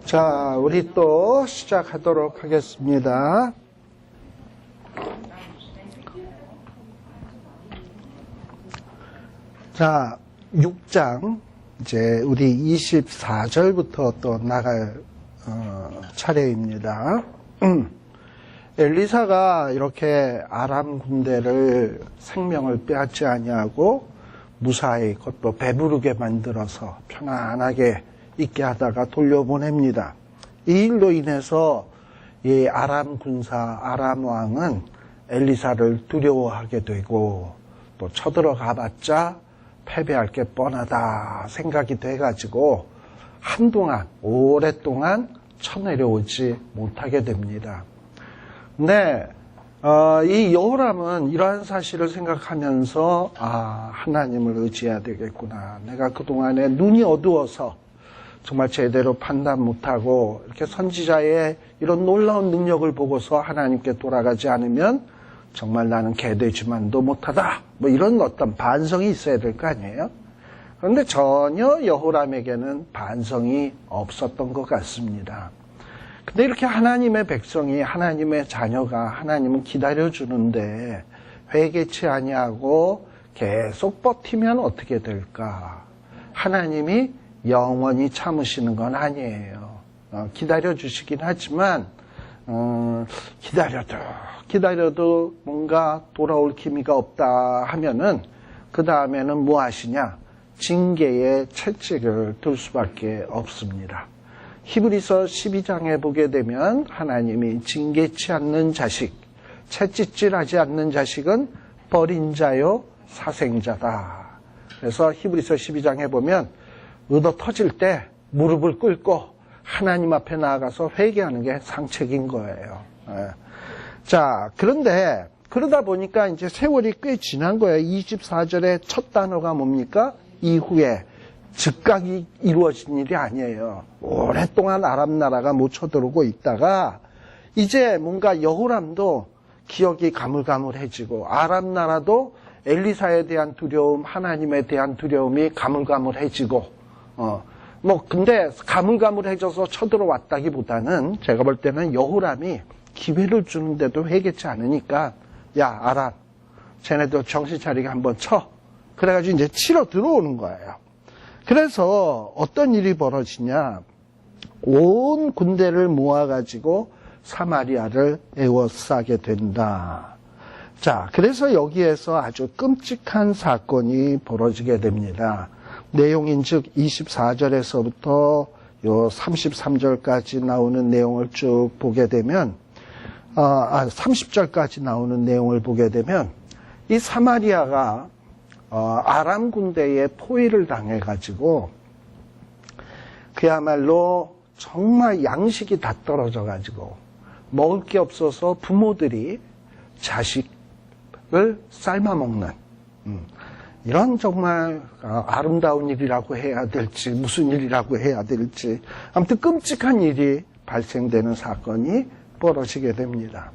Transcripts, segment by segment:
자, 우리 또 시작하도록 하겠습니다. 자, 6장, 이제 우리 24절부터 또 나갈 차례입니다. 엘리사가 이렇게 아람 군대를 생명을 빼앗지 아니하고 무사히 그것도 배부르게 만들어서 편안하게 있게 하다가 돌려보냅니다. 이 일로 인해서 이 아람 군사, 아람 왕은 엘리사를 두려워하게 되고 또 쳐들어가봤자 패배할 게 뻔하다 생각이 돼가지고 한동안, 오랫동안 쳐내려오지 못하게 됩니다. 근데 이 여호람은 이러한 사실을 생각하면서 하나님을 의지해야 되겠구나. 내가 그동안에 눈이 어두워서 정말 제대로 판단 못하고 이렇게 선지자의 이런 놀라운 능력을 보고서 하나님께 돌아가지 않으면 정말 나는 개되지만도 못하다. 뭐 이런 어떤 반성이 있어야 될 거 아니에요? 그런데 전혀 여호람에게는 반성이 없었던 것 같습니다. 근데 이렇게 하나님의 백성이, 하나님의 자녀가 하나님은 기다려주는데 회개치 아니하고 계속 버티면 어떻게 될까? 하나님이 영원히 참으시는 건 아니에요. 기다려주시긴 하지만 기다려도 뭔가 돌아올 기미가 없다 하면은 그 다음에는 뭐 하시냐? 징계의 채찍을 들 수밖에 없습니다. 히브리서 12장에 보게 되면 하나님이 징계치 않는 자식, 채찍질하지 않는 자식은 버린 자요 사생자다. 그래서 히브리서 12장에 보면 얻어 터질 때 무릎을 꿇고 하나님 앞에 나아가서 회개하는 게 상책인 거예요. 자, 그런데 그러다 보니까 이제 세월이 꽤 지난 거예요. 24절의 첫 단어가 뭡니까? 이후에 즉각이 이루어진 일이 아니에요. 오랫동안 아람 나라가 못 쳐들어오고 있다가 이제 뭔가 여호람도 기억이 가물가물해지고 아람 나라도 엘리사에 대한 두려움, 하나님에 대한 두려움이 가물가물해지고 근데 가물가물해져서 쳐들어왔다기보다는 제가 볼 때는 여호람이 기회를 주는데도 회개치 않으니까 야, 아람, 쟤네도 정신 차리게 한번 쳐. 그래가지고 이제 치러 들어오는 거예요. 그래서 어떤 일이 벌어지냐? 온 군대를 모아가지고 사마리아를 에워싸게 된다. 자, 그래서 여기에서 아주 끔찍한 사건이 벌어지게 됩니다. 내용인즉 24절에서부터 요 33절까지 나오는 내용을 쭉 보게 되면 30절까지 나오는 내용을 보게 되면 이 사마리아가 아람 군대에 포위를 당해가지고 그야말로 정말 양식이 다 떨어져가지고 먹을 게 없어서 부모들이 자식을 삶아먹는 이런 정말 아름다운 일이라고 해야 될지 무슨 일이라고 해야 될지 아무튼 끔찍한 일이 발생되는 사건이 벌어지게 됩니다.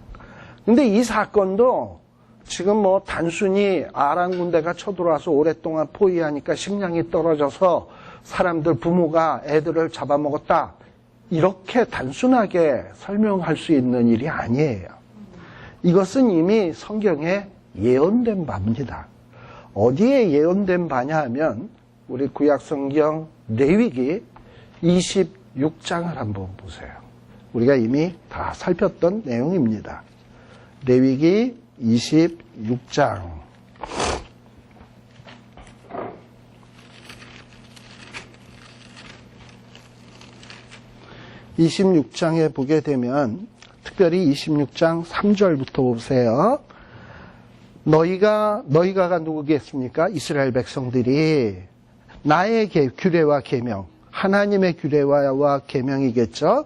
근데 이 사건도 지금 뭐 단순히 아람 군대가 쳐들어와서 오랫동안 포위하니까 식량이 떨어져서 사람들 부모가 애들을 잡아먹었다 이렇게 단순하게 설명할 수 있는 일이 아니에요. 이것은 이미 성경에 예언된 바입니다. 어디에 예언된 바냐 하면 우리 구약성경 레위기 26장을 한번 보세요. 우리가 이미 다 살폈던 내용입니다. 레위기 26장 26장에 보게 되면 특별히 26장 3절부터 보세요. 너희가 누구겠습니까? 이스라엘 백성들이 나의 규례와 계명, 하나님의 규례와 계명이겠죠.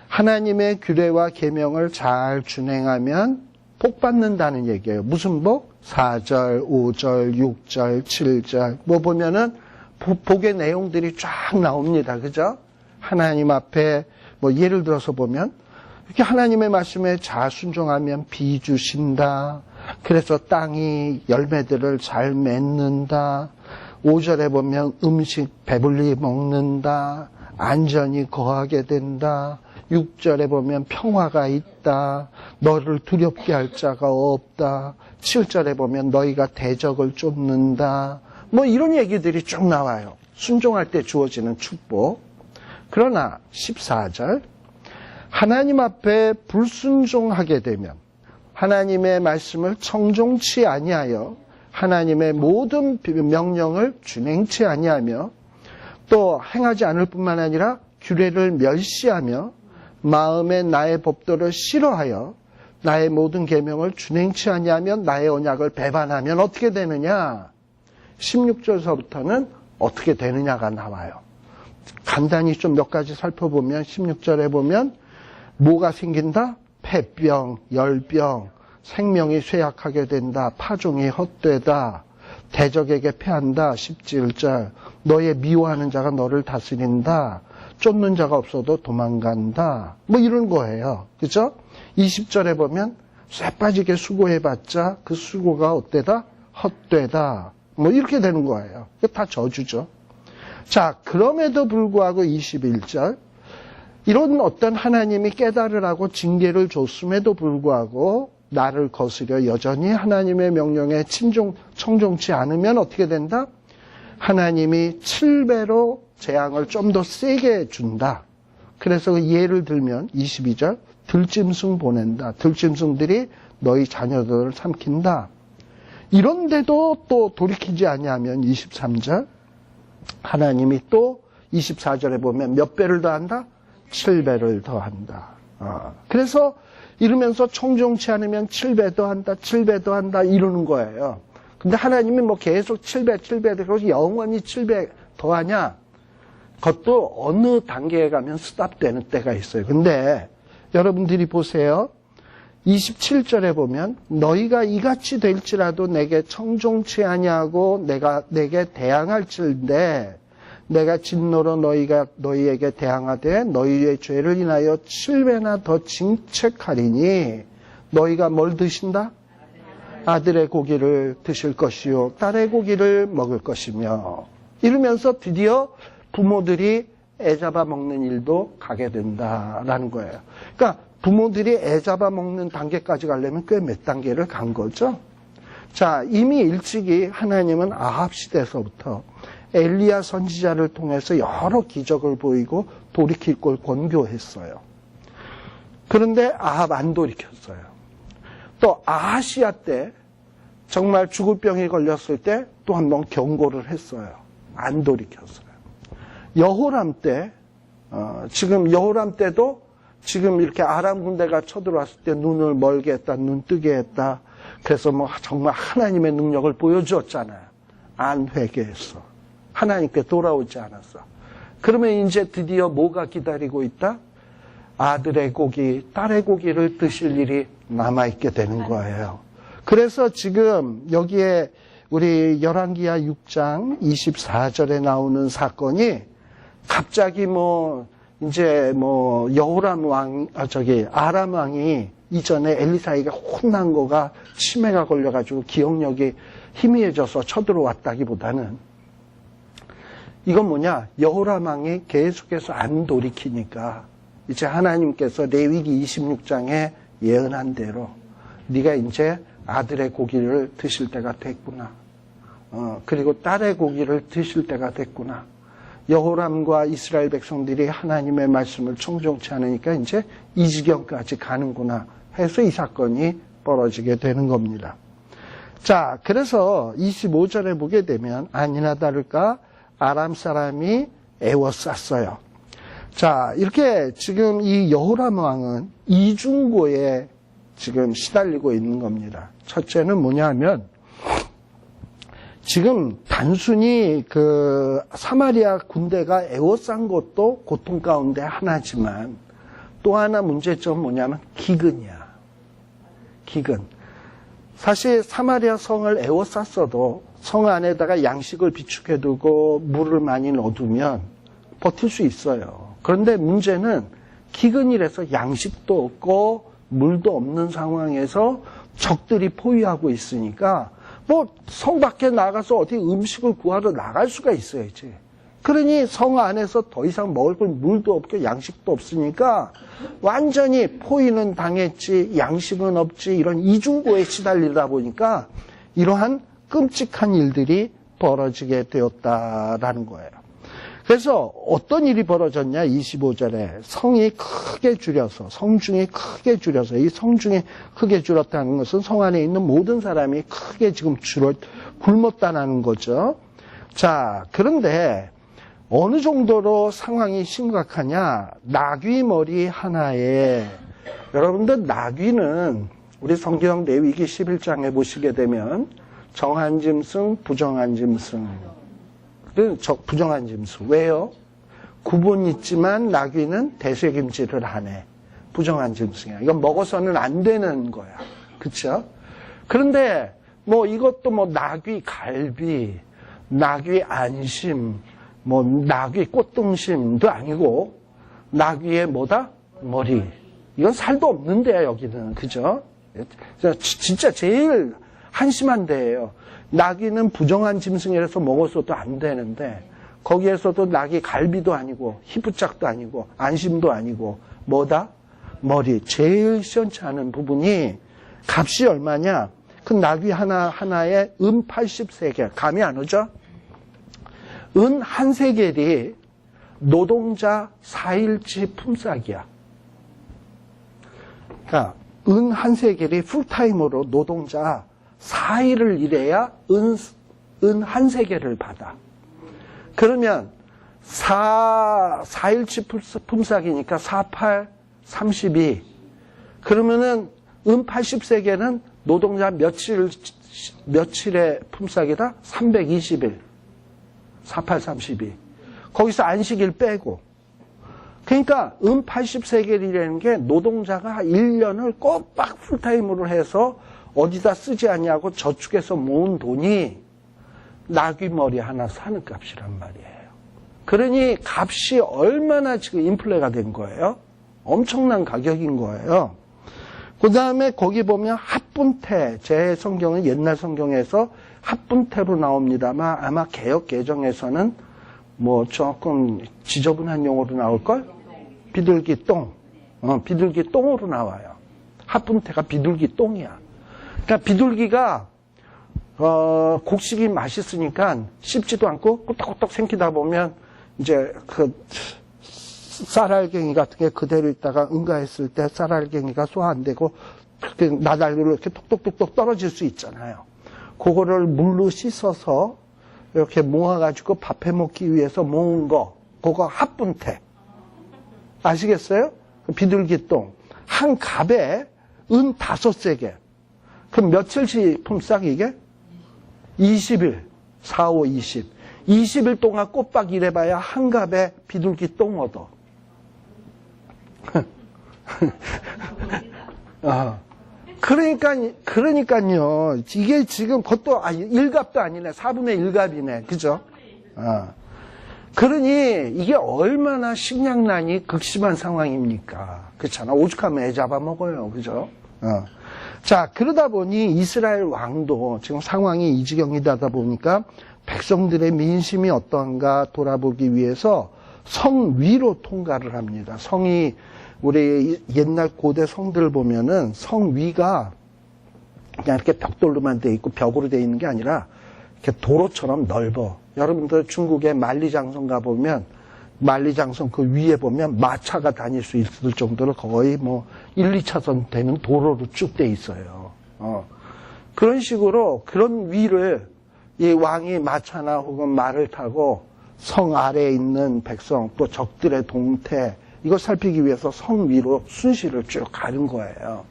하나님의 규례와 계명을 잘 준행하면 복 받는다는 얘기예요. 무슨 복? 4절, 5절, 6절, 7절 뭐 보면은 복의 내용들이 쫙 나옵니다. 그죠? 하나님 앞에 뭐 예를 들어서 보면 이렇게 하나님의 말씀에 잘 순종하면 비 주신다. 그래서 땅이 열매들을 잘 맺는다. 5절에 보면 음식 배불리 먹는다. 안전히 거하게 된다. 6절에 보면 평화가 있다. 너를 두렵게 할 자가 없다. 7절에 보면 너희가 대적을 쫓는다. 뭐 이런 얘기들이 쭉 나와요. 순종할 때 주어지는 축복. 그러나 14절 하나님 앞에 불순종하게 되면 하나님의 말씀을 청종치 아니하여 하나님의 모든 명령을 준행치 아니하며 또 행하지 않을 뿐만 아니라 규례를 멸시하며 마음에 나의 법도를 싫어하여 나의 모든 계명을 준행치 아니하면 나의 언약을 배반하면 어떻게 되느냐? 16절서부터는 어떻게 되느냐가 나와요. 간단히 좀 몇 가지 살펴보면 16절에 보면 뭐가 생긴다? 폐병, 열병, 생명이 쇠약하게 된다. 파종이 헛되다. 대적에게 패한다. 17절 너의 미워하는 자가 너를 다스린다. 쫓는 자가 없어도 도망간다. 뭐 이런 거예요. 그죠? 20절에 보면 쇠 빠지게 수고해봤자 그 수고가 어때다? 헛되다. 뭐 이렇게 되는 거예요. 이거 다 저주죠. 자, 그럼에도 불구하고 21절 이런 어떤 하나님이 깨달으라고 징계를 줬음에도 불구하고 나를 거스려 여전히 하나님의 명령에 청종치 않으면 어떻게 된다? 하나님이 7배로 재앙을 좀 더 세게 준다. 그래서 그 예를 들면 22절 들짐승 보낸다. 들짐승들이 너희 자녀들을 삼킨다. 이런데도 또 돌이키지 아니하면 23절 하나님이 또 24절에 보면 몇 배를 더한다? 7배를 더한다. 그래서 이러면서 청종치 않으면 7배 더한다, 7배 더한다 이러는 거예요. 근데 하나님이 뭐 계속 7배 그래서 영원히 7배 더하냐? 그것도 어느 단계에 가면 스탑되는 때가 있어요. 근데 여러분들이 보세요. 27절에 보면 너희가 이같이 될지라도 내게 청종치 아니하고 내게 대항할진대 내가 진노로 너희에게 대항하되 너희의 죄를 인하여 7배나 더 징책하리니 너희가 뭘 드신다? 아들의 고기를 드실 것이요 딸의 고기를 먹을 것이며 이러면서 드디어 부모들이 애 잡아먹는 일도 가게 된다라는 거예요. 그러니까 부모들이 애 잡아먹는 단계까지 가려면 꽤 몇 단계를 간 거죠. 자, 이미 일찍이 하나님은 아합 시대에서부터 엘리야 선지자를 통해서 여러 기적을 보이고 돌이킬 걸 권고했어요. 그런데 아합 안 돌이켰어요. 또 아하시아 때 정말 죽을 병이 걸렸을 때 또 한 번 경고를 했어요. 안 돌이켰어요. 여호람 때 지금 여호람 때도 지금 이렇게 아람 군대가 쳐들어왔을 때 눈을 멀게 했다, 눈 뜨게 했다. 그래서 뭐 정말 하나님의 능력을 보여주었잖아요. 안 회개했어. 하나님께 돌아오지 않았어. 그러면 이제 드디어 뭐가 기다리고 있다? 아들의 고기, 딸의 고기를 드실 일이 남아있게 되는 거예요. 그래서 지금 여기에 우리 열왕기하 6장 24절에 나오는 사건이 갑자기 여호람 왕, 아람 왕이 이전에 엘리사이가 혼난 거가 치매가 걸려가지고 기억력이 희미해져서 쳐들어왔다기보다는 이건 뭐냐? 여호람 왕이 계속해서 안 돌이키니까 이제 하나님께서 레위기 26장에 예언한 대로 네가 이제 아들의 고기를 드실 때가 됐구나. 그리고 딸의 고기를 드실 때가 됐구나. 여호람과 이스라엘 백성들이 하나님의 말씀을 청종치 않으니까 이제 이 지경까지 가는구나 해서 이 사건이 벌어지게 되는 겁니다. 자, 그래서 25절에 보게 되면 아니나 다를까 아람 사람이 애워쌌어요. 자, 이렇게 지금 이 여호람 왕은 이중고에 지금 시달리고 있는 겁니다. 첫째는 뭐냐 하면 지금 단순히 그 사마리아 군대가 애워싼 것도 고통 가운데 하나지만 또 하나 문제점은 뭐냐면 기근이야. 기근. 사실 사마리아 성을 애워쌌어도 성 안에다가 양식을 비축해두고 물을 많이 넣어두면 버틸 수 있어요. 그런데 문제는 기근이라서 양식도 없고 물도 없는 상황에서 적들이 포위하고 있으니까 뭐 성 밖에 나가서 어디 음식을 구하러 나갈 수가 있어야지. 그러니 성 안에서 더 이상 먹을 걸 물도 없고 양식도 없으니까 완전히 포위는 당했지, 양식은 없지, 이런 이중고에 시달리다 보니까 이러한 끔찍한 일들이 벌어지게 되었다라는 거예요. 그래서 어떤 일이 벌어졌냐? 25절에 성이 크게 줄여서, 성중이 크게 줄여서, 이 성중이 크게 줄었다는 것은 성 안에 있는 모든 사람이 크게 지금 굶었다는 거죠. 자, 그런데 어느 정도로 상황이 심각하냐? 나귀 머리 하나에, 여러분들 나귀는 우리 성경 레위기 11장에 보시게 되면 정한 짐승, 부정한 짐승, 부정한 짐승. 왜요? 구분 있지만 나귀는 대속임질을 하네. 부정한 짐승이야. 이건 먹어서는 안 되는 거야. 그쵸? 그런데 뭐 이것도 뭐 나귀 갈비, 나귀 안심, 뭐 나귀 꽃등심도 아니고 나귀의 뭐다? 머리. 이건 살도 없는데 여기는. 그죠? 진짜 제일 한심한 데예요. 나귀는 부정한 짐승이라서 먹어서도 안 되는데 거기에서도 나귀 갈비도 아니고 희부짝도 아니고 안심도 아니고 뭐다? 머리. 제일 시원치 않은 부분이 값이 얼마냐? 그 나귀 하나에 은 80세겔. 감이 안 오죠? 은 한 세겔이 노동자 4일치 품삯이야. 그러니까 은 한 세겔이 풀타임으로 노동자 4일을 일해야 은 한 세겔을 받아. 그러면 4일치 품삯이니까 4, 8, 32. 그러면은 은 80세겔은 노동자 며칠의 품삯이다? 320일. 4, 8, 32. 거기서 안식일 빼고. 그러니까 은 80세겔이라는 게 노동자가 1년을 꼬박 풀타임으로 해서 어디다 쓰지 않냐고 저축해서 모은 돈이 나귀 머리 하나 사는 값이란 말이에요. 그러니 값이 얼마나 지금 인플레가 된 거예요? 엄청난 가격인 거예요. 그 다음에 거기 보면 합분태, 제 성경은 옛날 성경에서 합분태로 나옵니다만 아마 개역 개정에서는 뭐 조금 지저분한 용어로 나올걸? 비둘기 똥. 비둘기 똥으로 나와요. 합분태가 비둘기 똥이야. 그러니까 비둘기가 곡식이 맛있으니까 씹지도 않고 꿀떡꿀떡 생기다 보면 이제 그 쌀알갱이 같은 게 그대로 있다가 응가했을 때 쌀알갱이가 소화 안 되고 나달로 이렇게 톡톡톡톡 떨어질 수 있잖아요. 그거를 물로 씻어서 이렇게 모아가지고 밥해 먹기 위해서 모은 거, 그거 합분태. 아시겠어요? 비둘기 똥. 한 갑에 은 5세겔. 그럼 며칠치 품삯 이게? 20일. 4, 5, 20. 20일 동안 꼬박 일해봐야 한 갑에 비둘기 똥 얻어. 그러니까요. 이게 지금 그것도 1갑도 아니네. 4분의 1갑이네. 그죠? 그러니 이게 얼마나 식량난이 극심한 상황입니까? 그렇잖아. 오죽하면 애 잡아먹어요. 그죠? 자, 그러다 보니 이스라엘 왕도 지금 상황이 이 지경이다 보니까 백성들의 민심이 어떠한가 돌아보기 위해서 성 위로 통과를 합니다. 성이 우리 옛날 고대 성들 보면은 성 위가 그냥 이렇게 벽돌로만 돼 있고 벽으로 돼 있는 게 아니라 이렇게 도로처럼 넓어. 여러분들 중국의 만리장성 가보면 만리장성 그 위에 보면 마차가 다닐 수 있을 정도로 거의 뭐 1, 2차선 되는 도로로 쭉 돼 있어요. 그런 식으로 그런 위를 이 왕이 마차나 혹은 말을 타고 성 아래에 있는 백성 또 적들의 동태 이걸 살피기 위해서 성 위로 순시를 쭉 가는 거예요.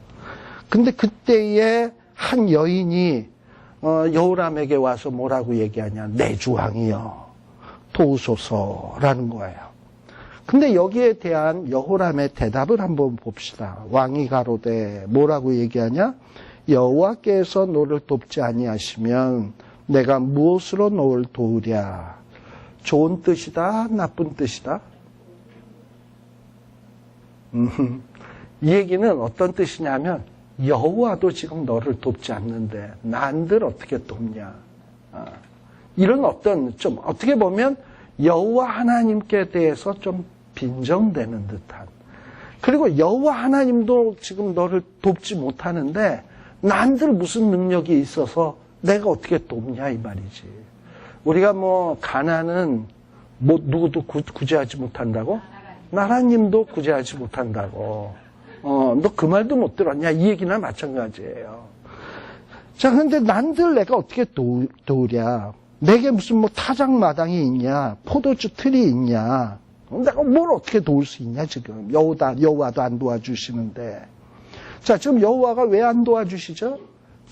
근데 그때에 한 여인이 여호람에게 와서 뭐라고 얘기하냐. 내 주왕이여 도우소서라는 거예요. 근데 여기에 대한 여호람의 대답을 한번 봅시다. 왕이 가로되 뭐라고 얘기하냐. 여호와께서 너를 돕지 아니하시면 내가 무엇으로 너를 도우랴. 좋은 뜻이다 나쁜 뜻이다. 이 얘기는 어떤 뜻이냐면 여호와도 지금 너를 돕지 않는데 난들 어떻게 돕냐. 이런 어떤 좀 어떻게 보면 여호와 하나님께 대해서 좀 빈정대는 듯한. 그리고 여호와 하나님도 지금 너를 돕지 못하는데 난들 무슨 능력이 있어서 내가 어떻게 돕냐 이 말이지. 우리가 뭐 가난은 뭐 누구도 구제하지 못한다고? 나라님도 구제하지 못한다고. 너 그 말도 못 들었냐? 이 얘기나 마찬가지예요. 자, 근데 난들 내가 어떻게 도우랴? 내게 무슨 뭐 타작마당이 있냐? 포도주 틀이 있냐? 내가 뭘 어떻게 도울 수 있냐, 지금. 여호와도 안 도와주시는데. 자, 지금 여호와가 왜 안 도와주시죠?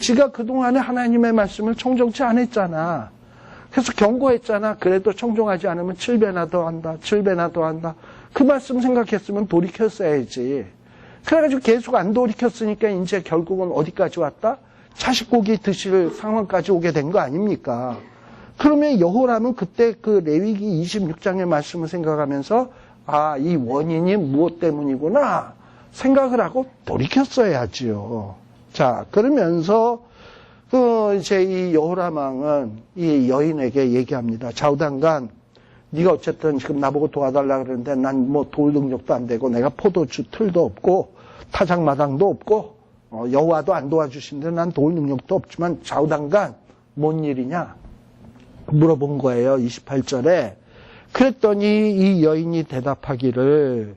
지가 그동안에 하나님의 말씀을 청정치 안 했잖아. 그래서 경고했잖아. 그래도 청종하지 않으면 7배나 더 한다. 7배나 더 한다. 그 말씀 생각했으면 돌이켰어야지. 그래가지고 계속 안 돌이켰으니까 이제 결국은 어디까지 왔다? 자식고기 드실 상황까지 오게 된 거 아닙니까? 그러면 여호람은 그때 그 레위기 26장의 말씀을 생각하면서 이 원인이 무엇 때문이구나 생각을 하고 돌이켰어야지요. 자, 그러면서 이제 이 여호람 왕은 이 여인에게 얘기합니다. 좌우당간 네가 어쨌든 지금 나보고 도와달라 그러는데 난 뭐 도울 능력도 안 되고 내가 포도주 틀도 없고 타작마당도 없고 여호와도 안 도와주시는데 난 도울 능력도 없지만 좌우당간 뭔 일이냐 물어본 거예요. 28절에. 그랬더니 이 여인이 대답하기를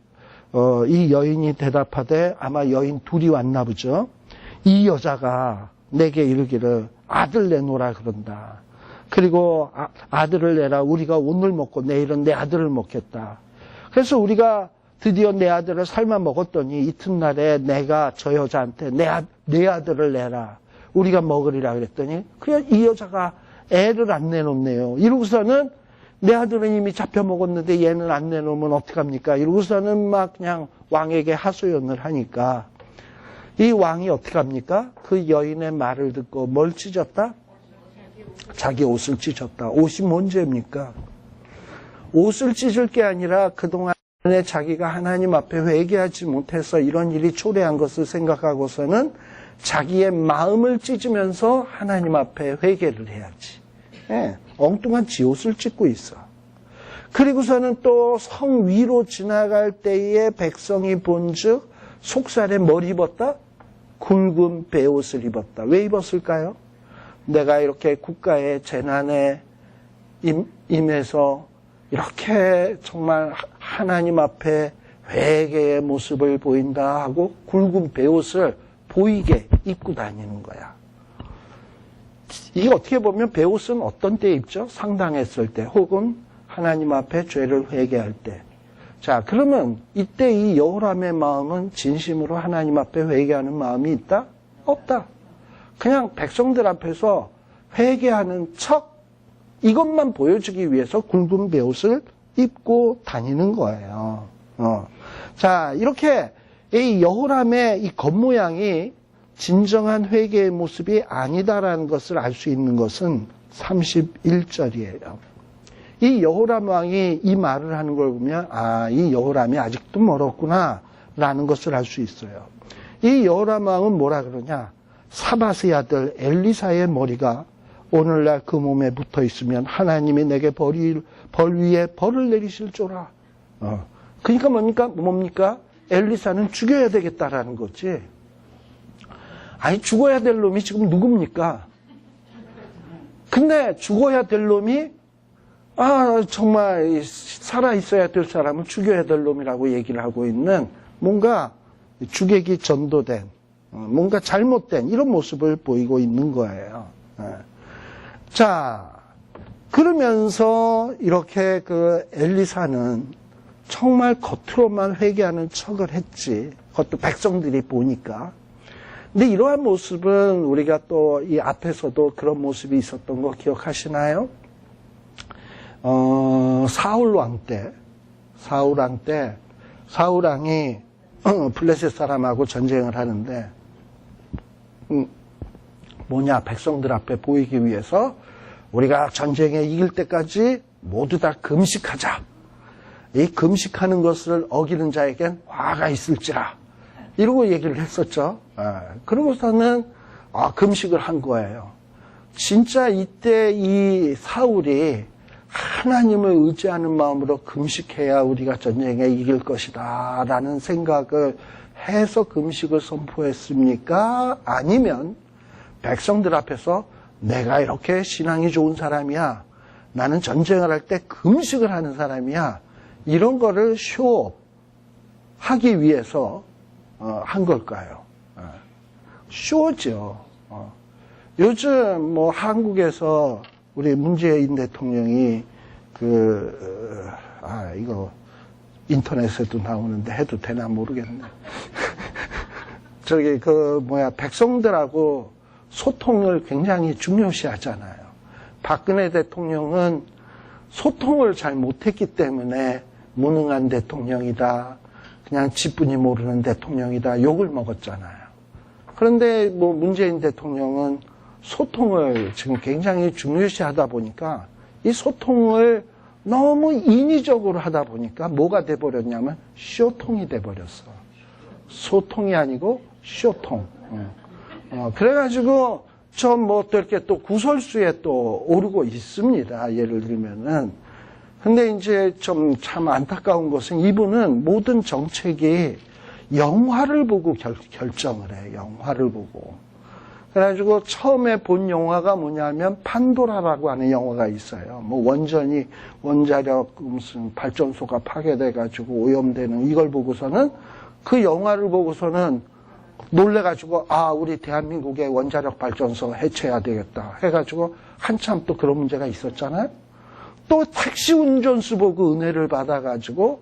이 여인이 대답하되 아마 여인 둘이 왔나 보죠. 이 여자가 내게 이르기를 아들 내놓으라 그런다. 그리고 아들을 내라. 우리가 오늘 먹고 내일은 내 아들을 먹겠다. 그래서 우리가 드디어 내 아들을 삶아 먹었더니 이튿날에 내가 저 여자한테 내 아들을 내라. 우리가 먹으리라 그랬더니 이 여자가 애를 안 내놓네요. 이러고서는 내 아들은 이미 잡혀 먹었는데 얘는 안 내놓으면 어떡합니까? 이러고서는 막 그냥 왕에게 하소연을 하니까 이 왕이 어떡합니까? 그 여인의 말을 듣고 뭘 찢었다? 자기 옷을 찢었다. 옷이 뭔 죄입니까? 옷을 찢을 게 아니라 그동안에 자기가 하나님 앞에 회개하지 못해서 이런 일이 초래한 것을 생각하고서는 자기의 마음을 찢으면서 하나님 앞에 회개를 해야지. 엉뚱한 지 옷을 찢고 있어. 그리고서는 또 성 위로 지나갈 때에 백성이 본즉 속살에 뭘 입었다? 굵은 베옷을 입었다. 왜 입었을까요? 내가 이렇게 국가의 재난에 임해서 이렇게 정말 하나님 앞에 회개의 모습을 보인다 하고 굵은 베옷을 보이게 입고 다니는 거야. 이게 어떻게 보면 베옷은 어떤 때 입죠? 상당했을 때 혹은 하나님 앞에 죄를 회개할 때. 자, 그러면 이때 이 여호람의 마음은 진심으로 하나님 앞에 회개하는 마음이 있다? 없다. 그냥 백성들 앞에서 회개하는 척 이것만 보여주기 위해서 굵은 베옷을 입고 다니는 거예요. 자, 이렇게 이 여호람의 이 겉모양이 진정한 회개의 모습이 아니다라는 것을 알 수 있는 것은 31절이에요. 이 여호람 왕이 이 말을 하는 걸 보면 이 여호람이 아직도 멀었구나 라는 것을 알 수 있어요. 이 여호람 왕은 뭐라 그러냐? 사밧의 아들 엘리사의 머리가 오늘날 그 몸에 붙어 있으면 하나님이 내게 벌 위에 벌을 내리실 줄아. 그러니까 뭡니까? 엘리사는 죽여야 되겠다라는 거지. 아니 죽어야 될 놈이 지금 누굽니까? 근데 죽어야 될 놈이 정말 살아있어야 될 사람을 죽여야 될 놈이라고 얘기를 하고 있는 뭔가 주객이 전도된 뭔가 잘못된 이런 모습을 보이고 있는 거예요. 자, 그러면서 이렇게 그 엘리사는 정말 겉으로만 회개하는 척을 했지. 그것도 백성들이 보니까. 근데 이러한 모습은 우리가 또 이 앞에서도 그런 모습이 있었던 거 기억하시나요? 사울 왕 때 사울 왕이 블레셋 사람하고 전쟁을 하는데 백성들 앞에 보이기 위해서 우리가 전쟁에 이길 때까지 모두 다 금식하자. 이 금식하는 것을 어기는 자에겐 화가 있을지라. 이러고 얘기를 했었죠. 그러고서는 금식을 한 거예요. 진짜 이때 이 사울이 하나님을 의지하는 마음으로 금식해야 우리가 전쟁에 이길 것이다 라는 생각을 해서 금식을 선포했습니까? 아니면 백성들 앞에서 내가 이렇게 신앙이 좋은 사람이야, 나는 전쟁을 할 때 금식을 하는 사람이야, 이런 거를 쇼하기 위해서 한 걸까요? 쇼죠. 요즘 뭐 한국에서 우리 문재인 대통령이 이거 인터넷에도 나오는데 해도 되나 모르겠네. 백성들하고 소통을 굉장히 중요시 하잖아요. 박근혜 대통령은 소통을 잘 못했기 때문에 무능한 대통령이다, 그냥 지뿐이 모르는 대통령이다 욕을 먹었잖아요. 그런데 뭐 문재인 대통령은 소통을 지금 굉장히 중요시 하다 보니까 이 소통을 너무 인위적으로 하다 보니까 뭐가 돼버렸냐면 쇼통이 돼버렸어. 소통이 아니고 쇼통. 그래가지고 또 이렇게 또 구설수에 또 오르고 있습니다. 예를 들면은. 근데 이제 좀 참 안타까운 것은 이분은 모든 정책이 영화를 보고 결정을 해. 영화를 보고. 그래가지고 처음에 본 영화가 뭐냐면 판도라라고 하는 영화가 있어요. 뭐 원자력 무슨 발전소가 파괴돼가지고 오염되는 이걸 보고서는, 그 영화를 보고서는 놀래가지고 우리 대한민국의 원자력 발전소 해체해야 되겠다 해가지고 한참 또 그런 문제가 있었잖아요. 또 택시 운전수 보고 은혜를 받아가지고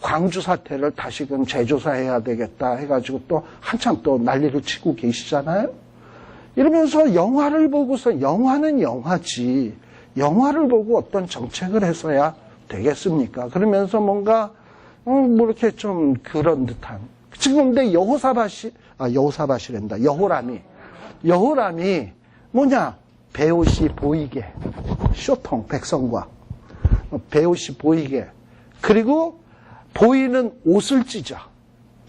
광주 사태를 다시금 재조사해야 되겠다 해가지고 또 한참 또 난리를 치고 계시잖아요. 이러면서 영화를 보고서, 영화는 영화지, 영화를 보고 어떤 정책을 해서야 되겠습니까? 그러면서 뭔가 뭐 이렇게 좀 그런 듯한. 지금 근데 여호람이 뭐냐? 배옷이 보이게, 쇼통, 백성과 배옷이 보이게, 그리고 보이는 옷을 찢어,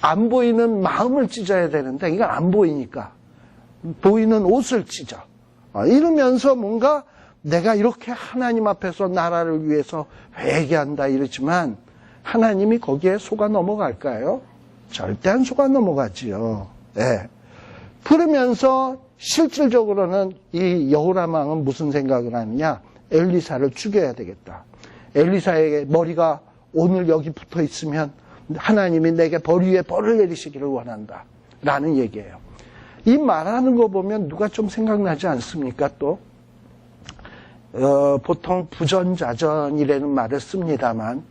안 보이는 마음을 찢어야 되는데 이건 안 보이니까 보이는 옷을 찢어. 이러면서 뭔가 내가 이렇게 하나님 앞에서 나라를 위해서 회개한다 이러지만 하나님이 거기에 속아 넘어갈까요? 절대 안 속아 넘어가지요. 네. 그러면서 실질적으로는 이 여호람 왕은 무슨 생각을 하느냐? 엘리사를 죽여야 되겠다. 엘리사에게 머리가 오늘 여기 붙어 있으면 하나님이 내게 벌 위에 벌을 내리시기를 원한다 라는 얘기예요. 이 말하는 거 보면 누가 좀 생각나지 않습니까? 또 보통 부전자전이라는 말을 씁니다만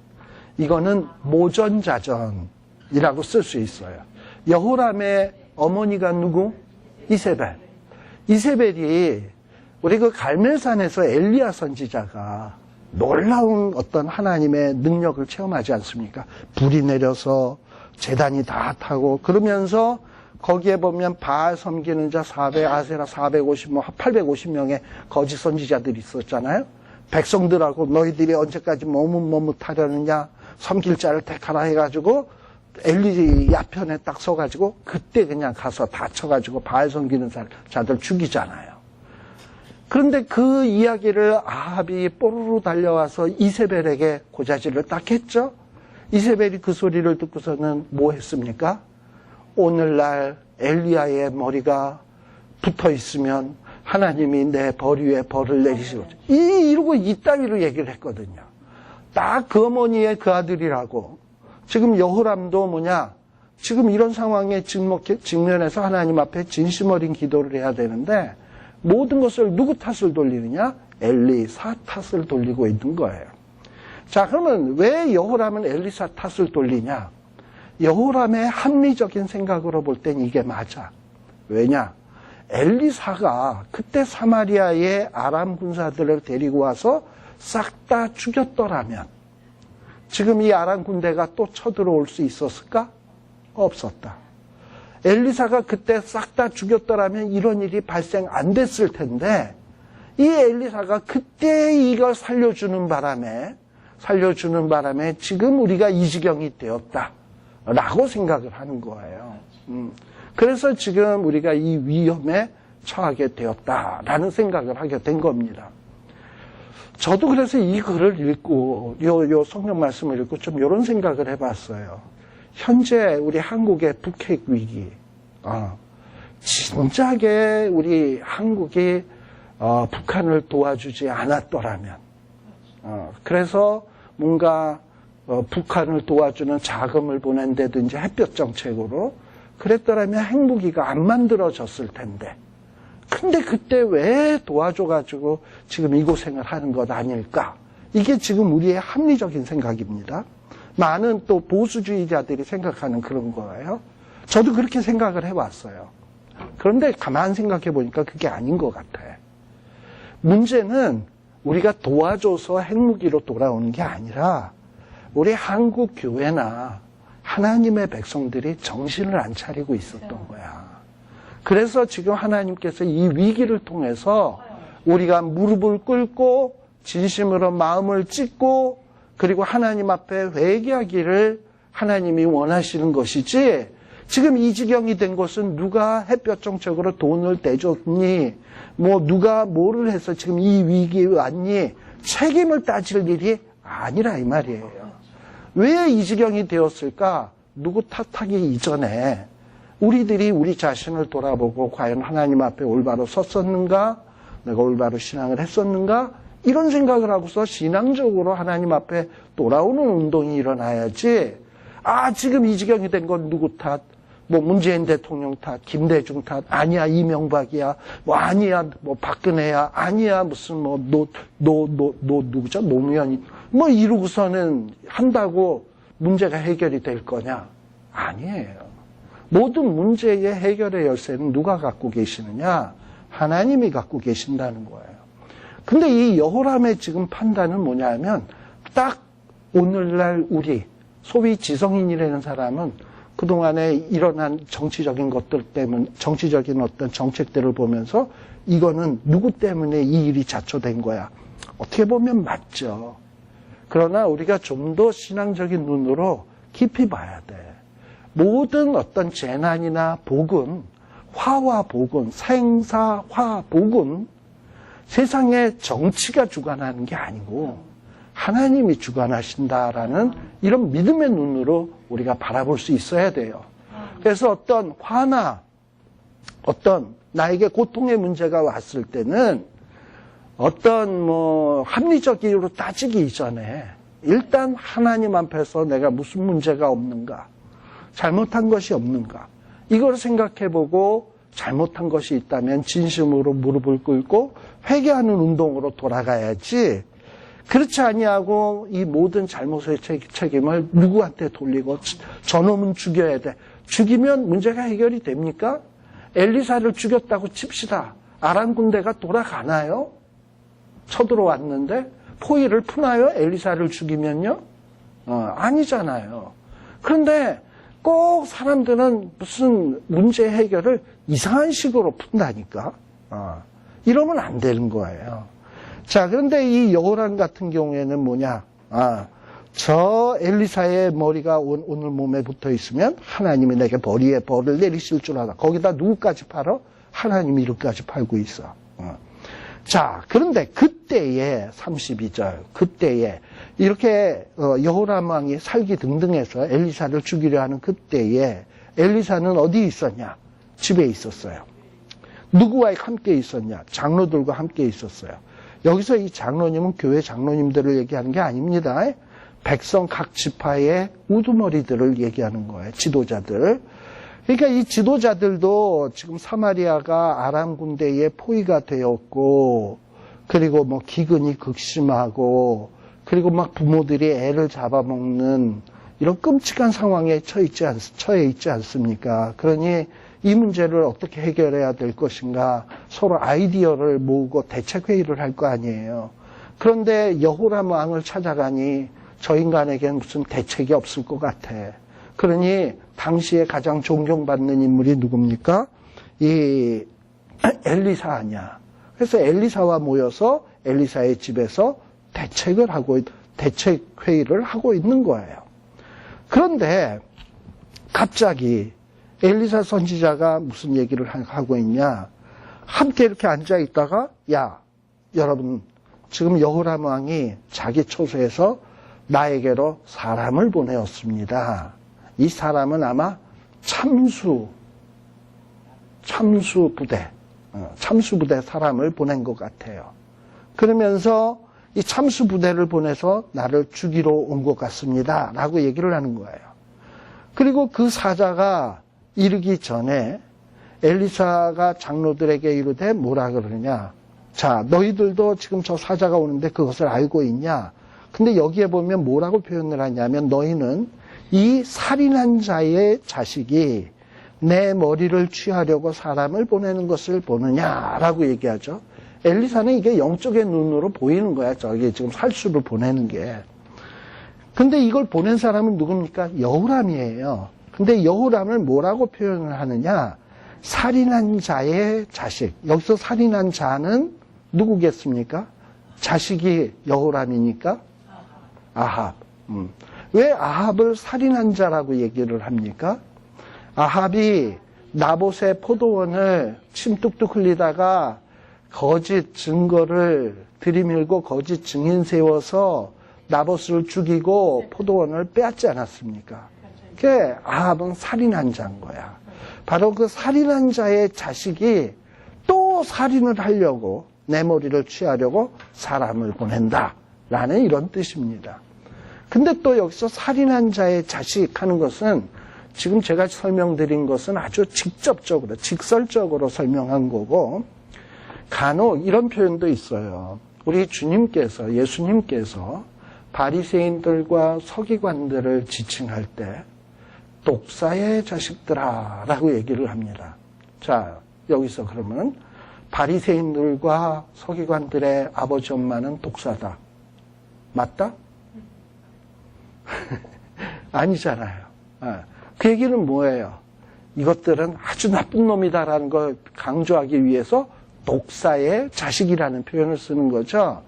이거는 모전자전이라고 쓸 수 있어요. 여호람의 어머니가 누구? 이세벨. 이세벨이 우리 그 갈멜산에서 엘리야 선지자가 놀라운 어떤 하나님의 능력을 체험하지 않습니까? 불이 내려서 제단이 다 타고 그러면서 거기에 보면 바알 섬기는 자 400, 아세라 850명의 거짓 선지자들이 있었잖아요. 백성들하고 너희들이 언제까지 머뭇머뭇하려느냐, 섬길 자를 택하라 해가지고 엘리 야편에 딱 서가지고 그때 그냥 가서 다쳐가지고 바알 섬기는 자들 죽이잖아요. 그런데 그 이야기를 아합이 뽀로로 달려와서 이세벨에게 고자질을 딱 했죠. 이세벨이 그 소리를 듣고서는 뭐 했습니까? 오늘날 엘리야의 머리가 붙어 있으면 하나님이 내 벌 위에 벌을 내리시거든요. 이러고 이따위로 얘기를 했거든요. 딱 그 어머니의 그 아들이라고. 지금 여호람도 뭐냐? 지금 이런 상황에 직면해서 하나님 앞에 진심 어린 기도를 해야 되는데 모든 것을 누구 탓을 돌리느냐? 엘리사 탓을 돌리고 있는 거예요. 자, 그러면 왜 여호람은 엘리사 탓을 돌리냐? 여호람의 합리적인 생각으로 볼 땐 이게 맞아. 왜냐? 엘리사가 그때 사마리아의 아람 군사들을 데리고 와서 싹 다 죽였더라면 지금 이 아람 군대가 또 쳐들어올 수 있었을까? 없었다. 엘리사가 그때 싹 다 죽였더라면 이런 일이 발생 안 됐을 텐데 이 엘리사가 그때 이걸 살려주는 바람에 지금 우리가 이 지경이 되었다라고 생각을 하는 거예요. 그래서 지금 우리가 이 위험에 처하게 되었다라는 생각을 하게 된 겁니다. 저도 그래서 이 글을 읽고 요 성경 말씀을 읽고 좀 이런 생각을 해봤어요. 현재 우리 한국의 북핵 위기, 진작에 우리 한국이 북한을 도와주지 않았더라면, 그래서 뭔가 북한을 도와주는 자금을 보낸다든지 햇볕 정책으로 그랬더라면 핵무기가 안 만들어졌을 텐데, 근데 그때 왜 도와줘가지고 지금 이 고생을 하는 것 아닐까? 이게 지금 우리의 합리적인 생각입니다. 많은 또 보수주의자들이 생각하는 그런 거예요. 저도 그렇게 생각을 해왔어요. 그런데 가만 생각해 보니까 그게 아닌 것 같아. 문제는 우리가 도와줘서 핵무기로 돌아오는 게 아니라 우리 한국 교회나 하나님의 백성들이 정신을 안 차리고 있었던 거야. 그래서 지금 하나님께서 이 위기를 통해서 우리가 무릎을 꿇고 진심으로 마음을 찢고 그리고 하나님 앞에 회개하기를 하나님이 원하시는 것이지, 지금 이 지경이 된 것은 누가 햇볕 정책으로 돈을 대줬니, 뭐 누가 뭐를 해서 지금 이 위기에 왔니, 책임을 따질 일이 아니라 이 말이에요. 왜 이 지경이 되었을까? 누구 탓하기 이전에 우리들이 우리 자신을 돌아보고 과연 하나님 앞에 올바로 섰었는가? 내가 올바로 신앙을 했었는가? 이런 생각을 하고서 신앙적으로 하나님 앞에 돌아오는 운동이 일어나야지, 지금 이 지경이 된 건 누구 탓? 뭐 문재인 대통령 탓, 김대중 탓, 아니야 이명박이야, 뭐 아니야 뭐 박근혜야, 아니야 무슨 뭐 누구죠? 노무현이 뭐 이러고서는 한다고 문제가 해결이 될 거냐? 아니에요. 모든 문제의 해결의 열쇠는 누가 갖고 계시느냐? 하나님이 갖고 계신다는 거예요. 근데 이 여호람의 지금 판단은 뭐냐면, 딱 오늘날 우리 소위 지성인이라는 사람은 그동안에 일어난 정치적인 것들 때문에, 정치적인 어떤 정책들을 보면서 이거는 누구 때문에 이 일이 자초된 거야. 어떻게 보면 맞죠. 그러나 우리가 좀 더 신앙적인 눈으로 깊이 봐야 돼. 모든 어떤 재난이나 복음, 화와 복음, 생사, 화, 복음, 세상의 정치가 주관하는 게 아니고 하나님이 주관하신다라는 이런 믿음의 눈으로 우리가 바라볼 수 있어야 돼요. 그래서 어떤 화나 어떤 나에게 고통의 문제가 왔을 때는 어떤 뭐 합리적으로 따지기 이전에 일단 하나님 앞에서 내가 무슨 문제가 없는가, 잘못한 것이 없는가, 이걸 생각해보고 잘못한 것이 있다면 진심으로 무릎을 꿇고 회개하는 운동으로 돌아가야지, 그렇지 아니하고 이 모든 잘못의 책임을 누구한테 돌리고 저놈은 죽여야 돼. 죽이면 문제가 해결이 됩니까? 엘리사를 죽였다고 칩시다. 아람 군대가 돌아가나요? 쳐들어왔는데 포위를 푸나요? 엘리사를 죽이면요? 아니잖아요. 그런데 꼭 사람들은 무슨 문제 해결을 이상한 식으로 푼다니까. 이러면 안 되는 거예요. 자, 그런데 이 여호람 같은 경우에는 뭐냐? 저 엘리사의 머리가 오늘 몸에 붙어 있으면 하나님이 내게 벌이에 벌을 내리실 줄 알아. 거기다 누구까지 팔아? 하나님 이름까지 팔고 있어. 자, 그런데 그때에 32절, 그때에 이렇게 여호람 왕이 살기 등등해서 엘리사를 죽이려 하는 그때에 엘리사는 어디 있었냐? 집에 있었어요. 누구와 함께 있었냐? 장로들과 함께 있었어요. 여기서 이 장로님은 교회 장로님들을 얘기하는 게 아닙니다. 백성 각 지파의 우두머리들을 얘기하는 거예요. 지도자들. 그러니까 이 지도자들도 지금 사마리아가 아람 군대의 포위가 되었고, 그리고 뭐 기근이 극심하고, 그리고 막 부모들이 애를 잡아먹는 이런 끔찍한 상황에 처해 있지 않습니까? 그러니 이 문제를 어떻게 해결해야 될 것인가 서로 아이디어를 모으고 대책회의를 할 거 아니에요. 그런데 여호람 왕을 찾아가니 저 인간에겐 무슨 대책이 없을 것 같아. 그러니 당시에 가장 존경받는 인물이 누굽니까? 이 엘리사 아니야. 그래서 엘리사와 모여서 엘리사의 집에서 대책회의를 하고 있는 거예요. 그런데 갑자기 엘리사 선지자가 무슨 얘기를 하고 있냐? 함께 이렇게 앉아 있다가, 야, 여러분, 지금 여호람 왕이 자기 처소에서 나에게로 사람을 보내었습니다. 이 사람은 아마 참수부대 사람을 보낸 것 같아요. 그러면서 이 참수부대를 보내서 나를 죽이러 온 것 같습니다. 라고 얘기를 하는 거예요. 그리고 그 사자가 이르기 전에 엘리사가 장로들에게 이르되 뭐라 그러느냐. 자, 너희들도 지금 저 사자가 오는데 그것을 알고 있냐. 근데 여기에 보면 뭐라고 표현을 하냐면 너희는 이 살인한 자의 자식이 내 머리를 취하려고 사람을 보내는 것을 보느냐라고 얘기하죠. 엘리사는 이게 영적인 눈으로 보이는 거야. 저기 지금 살수를 보내는 게. 근데 이걸 보낸 사람은 누굽니까? 여호람이에요. 근데 여호람을 뭐라고 표현을 하느냐? 살인한 자의 자식. 여기서 살인한 자는 누구겠습니까? 자식이 여호람이니까? 아합. 왜 아합을 살인한 자라고 얘기를 합니까? 아합이 나봇의 포도원을 침 뚝뚝 흘리다가 거짓 증거를 들이밀고 거짓 증인 세워서 나봇을 죽이고 포도원을 빼앗지 않았습니까? 그게 아합은 살인한 자인 거야. 바로 그 살인한 자의 자식이 또 살인을 하려고 내 머리를 취하려고 사람을 보낸다라는 이런 뜻입니다. 근데 또 여기서 살인한 자의 자식 하는 것은 지금 제가 설명드린 것은 아주 직접적으로, 직설적으로 설명한 거고 간혹 이런 표현도 있어요. 우리 주님께서, 예수님께서 바리새인들과 서기관들을 지칭할 때 독사의 자식들아 라고 얘기를 합니다. 자, 여기서 그러면 바리새인들과 서기관들의 아버지 엄마는 독사다. 맞다? 아니잖아요. 그 얘기는 뭐예요? 이것들은 아주 나쁜 놈이다라는 걸 강조하기 위해서 독사의 자식이라는 표현을 쓰는 거죠.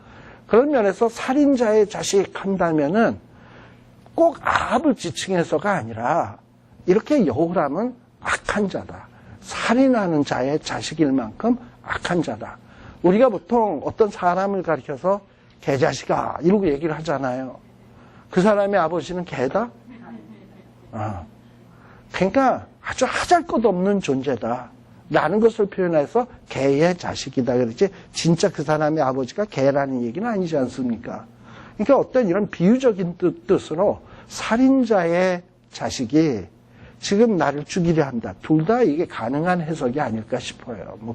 그런 면에서 살인자의 자식 한다면은 꼭 아합을 지칭해서가 아니라 이렇게 여호람은 악한 자다. 살인하는 자의 자식일 만큼 악한 자다. 우리가 보통 어떤 사람을 가리켜서 개자식아 이러고 얘기를 하잖아요. 그 사람의 아버지는 개다? 그러니까 아주 하잘것없는 존재다. 라는 것을 표현해서 개의 자식이다 그러지 진짜 그 사람의 아버지가 개라는 얘기는 아니지 않습니까? 그러니까 어떤 이런 비유적인 뜻으로 살인자의 자식이 지금 나를 죽이려 한다. 둘 다 이게 가능한 해석이 아닐까 싶어요. 뭐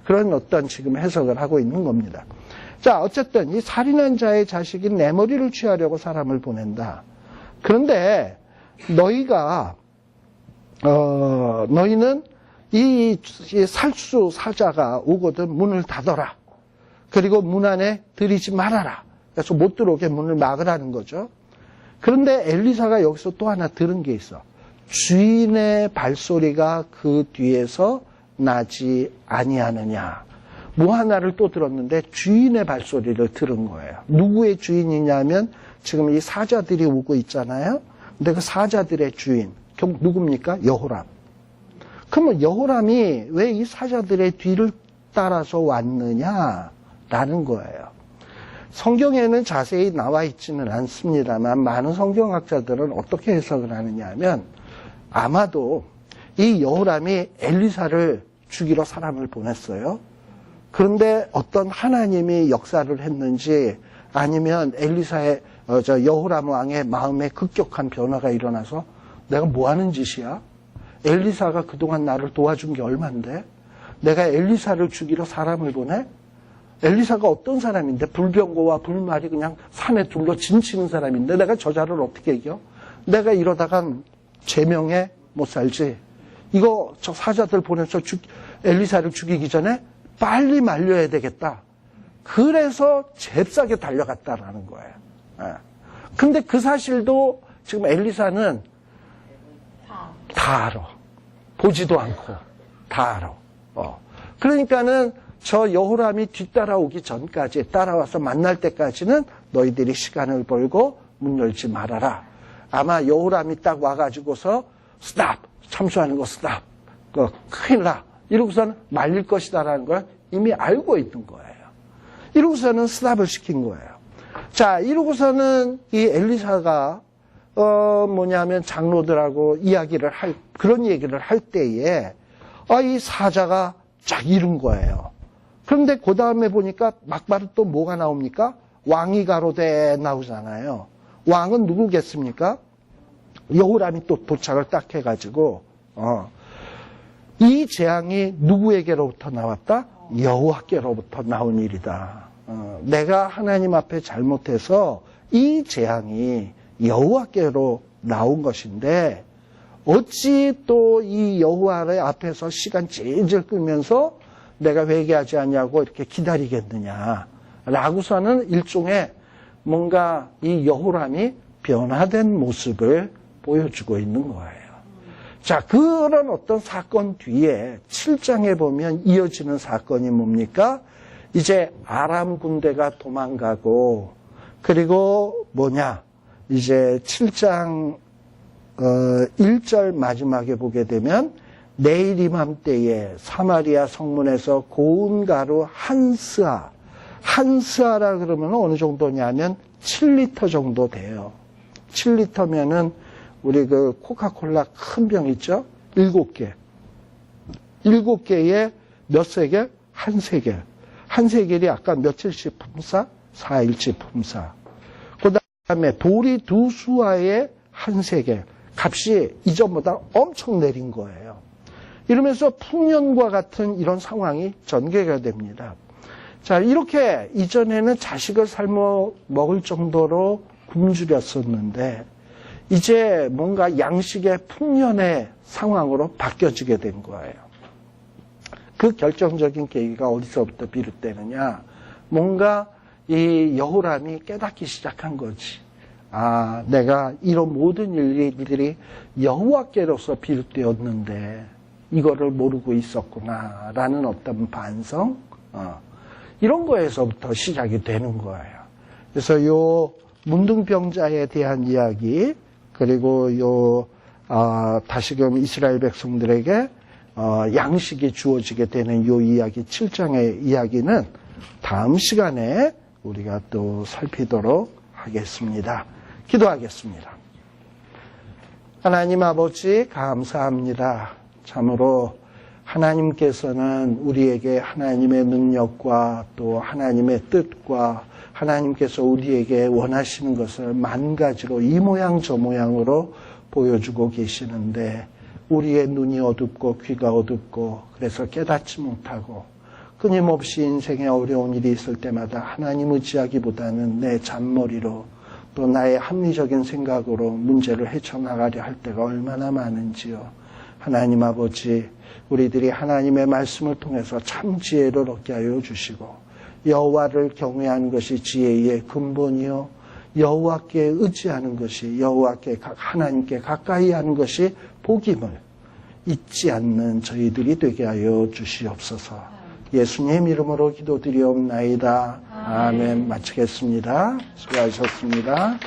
그런 어떤 지금 해석을 하고 있는 겁니다. 자, 어쨌든 이 살인한 자의 자식이 내 머리를 취하려고 사람을 보낸다. 그런데 너희는 이 살수 사자가 오거든 문을 닫아라. 그리고 문 안에 들이지 말아라. 그래서 못 들어오게 문을 막으라는 거죠. 그런데 엘리사가 여기서 또 하나 들은 게 있어. 주인의 발소리가 그 뒤에서 나지 아니하느냐. 뭐 하나를 또 들었는데 주인의 발소리를 들은 거예요. 누구의 주인이냐면 지금 이 사자들이 오고 있잖아요. 근데 그 사자들의 주인 누굽니까? 여호람. 그러면 여호람이 왜 이 사자들의 뒤를 따라서 왔느냐라는 거예요. 성경에는 자세히 나와 있지는 않습니다만 많은 성경학자들은 어떻게 해석을 하느냐 하면 아마도 이 여호람이 엘리사를 죽이러 사람을 보냈어요. 그런데 어떤 하나님이 역사를 했는지 아니면 엘리사의 여호람 왕의 마음에 급격한 변화가 일어나서 내가 뭐 하는 짓이야? 엘리사가 그동안 나를 도와준 게 얼만데? 내가 엘리사를 죽이러 사람을 보내? 엘리사가 어떤 사람인데? 불병거와 불말이 그냥 산에 둘러 진치는 사람인데 내가 저자를 어떻게 이겨? 내가 이러다간 제명에 못 살지. 이거 저 사자들 보내서 엘리사를 죽이기 전에 빨리 말려야 되겠다. 그래서 잽싸게 달려갔다라는 거예요. 근데 그 사실도 지금 엘리사는 다 알아. 보지도 않고 다 알아. 그러니까는 저 여호람이 뒤따라오기 전까지 따라와서 만날 때까지는 너희들이 시간을 벌고 문 열지 말아라. 아마 여호람이 딱 와가지고서 스탑 참수하는 거 스탑 큰일 나 이러고서는 말릴 것이다라는 걸 이미 알고 있는 거예요. 이러고서는 스탑을 시킨 거예요. 자, 이러고서는 이 엘리사가 뭐냐면 장로들하고 그런 얘기를 할 때에 이 사자가 쫙 이른 거예요. 그런데 그 다음에 보니까 막바로 또 뭐가 나옵니까? 왕이 가로되 나오잖아요. 왕은 누구겠습니까? 여호람이 또 도착을 딱 해가지고 이 재앙이 누구에게로부터 나왔다? 여호와께로부터 나온 일이다. 내가 하나님 앞에 잘못해서 이 재앙이 여호와께로 나온 것인데 어찌 또 이 여호와의 앞에서 시간 질질 끌면서 내가 회개하지 않냐고 이렇게 기다리겠느냐 라고서는 일종의 뭔가 이 여호람이 변화된 모습을 보여주고 있는 거예요. 자, 그런 어떤 사건 뒤에 7장에 보면 이어지는 사건이 뭡니까? 이제 아람 군대가 도망가고 그리고 이제 7장 1절 마지막에 보게 되면 내일 이맘때에 사마리아 성문에서 고운 가루 한 스아라 그러면 어느 정도냐면 7리터 정도 돼요. 7리터면은 우리 그 코카콜라 큰 병 있죠? 7개. 7개에 몇 세겔? 한 세겔. 한 세겔이 아까 며칠씩 품사? 4일치 품사. 그 다음에 보리 2수아에 한 세겔. 값이 이전보다 엄청 내린 거예요. 이러면서 풍년과 같은 이런 상황이 전개가 됩니다. 자, 이렇게 이전에는 자식을 삶아 먹을 정도로 굶주렸었는데 이제 뭔가 양식의 풍년의 상황으로 바뀌어지게 된 거예요. 그 결정적인 계기가 어디서부터 비롯되느냐? 뭔가 이 여호람이 깨닫기 시작한 거지. 내가 이런 모든 일들이 여호와께로서 비롯되었는데 이거를 모르고 있었구나라는 어떤 반성, 이런 거에서부터 시작이 되는 거예요. 그래서 요 문둥병자에 대한 이야기, 그리고 다시금 이스라엘 백성들에게 양식이 주어지게 되는 요 이야기, 7장의 이야기는 다음 시간에 우리가 또 살피도록 하겠습니다. 기도하겠습니다. 하나님 아버지 감사합니다. 참으로 하나님께서는 우리에게 하나님의 능력과 또 하나님의 뜻과 하나님께서 우리에게 원하시는 것을 만 가지로 이 모양 저 모양으로 보여주고 계시는데 우리의 눈이 어둡고 귀가 어둡고 그래서 깨닫지 못하고 끊임없이 인생에 어려운 일이 있을 때마다 하나님 의지하기보다는 내 잔머리로 또 나의 합리적인 생각으로 문제를 헤쳐나가려 할 때가 얼마나 많은지요. 하나님 아버지, 우리들이 하나님의 말씀을 통해서 참 지혜를 얻게 하여 주시고 여호와를 경외하는 것이 지혜의 근본이요 여호와께 의지하는 것이 하나님께 가까이 하는 것이 복임을 잊지 않는 저희들이 되게 하여 주시옵소서. 예수님 이름으로 기도드리옵나이다. 아멘. 마치겠습니다. 수고하셨습니다.